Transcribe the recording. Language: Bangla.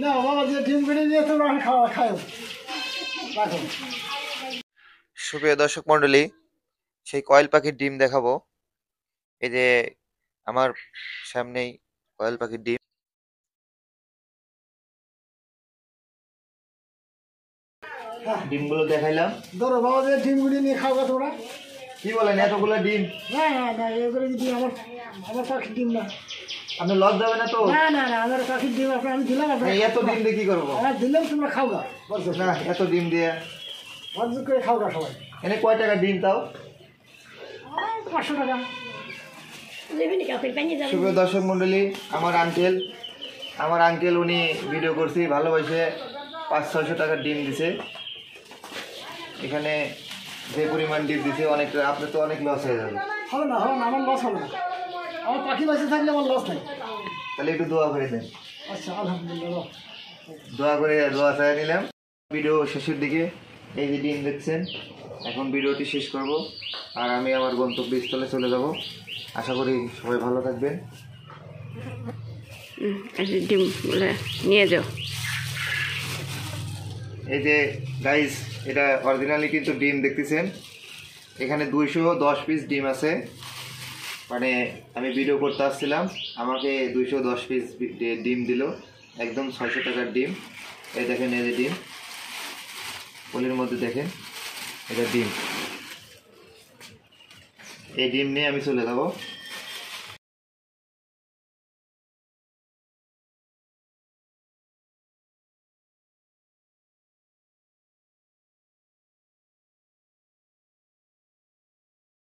না বাবা যে ডিম বেড়ে নিয়ে তোমরা খাওয়া খাও রাখো। সুপ্রিয় দর্শক মন্ডলী, সেই কয়েল পাখির ডিম দেখাবো। এই যে আমার সামনেই কয়েল পাখির ডিম। ডিমগুলো দেখাইলাম। ধরো বাবা যে ডিম বেড়ে নিয়ে খাওয়া তোমরা। কি বলেন, এতগুলো ডিম? না না না, এগুলো যদি আমার আমার পাখির ডিম না। আপনি লস যাবে না তো? না না না, আমার পাখির ডিম আমি দিলাম। এত ডিম দিয়ে কি করবো? আমার দিলাম, তোমরা খাও গা। না, এত ডিম দিয়ে মজবুত করে খাও গা সবাই। এনে কয় টাকা ডিম তাও? 500 টাকা। সুপ্রিয় দর্শক মন্ডলী, আমার আঙ্কেল উনি ভিডিও করছি, ভালোবাসে 500-600 টাকার ডিম দিছে। এখানে যে পরিমাণ ডিম দিছে অনেক, আপনি তো অনেক লস হয়ে যাবে। হবে না হবে না, আমার লস হবে না। আমার পাখি বাঁচে থাকলে আমার লস নাই। তাহলে একটু দোয়া করে দেন। আচ্ছা, আলহামদুলিল্লাহ। দোয়া চাই নিলাম। ভিডিও শেষের দিকে এই যে ডিম দেখছেন, এখন ভিডিওটি শেষ করব আর আমি আমার গন্তব্যস্থলে চলে যাব। আশা করি সবাই ভালো থাকবেন। ডিমগুলো নিয়ে যাও। এই যে গাইস, এটা অরিজিনালি কিন্তু ডিম দেখতেছেন। এখানে 210 পিস ডিম আছে। মানে আমি ভিডিও করতে আসছিলাম, আমাকে 210 পিস ডিম দিল, একদম 600 টাকার ডিম। এই দেখেন, এই যে ডিম, পলির মধ্যে দেখেন, এটা ডিম। এই ডিম নিয়ে আমি চলে যাব।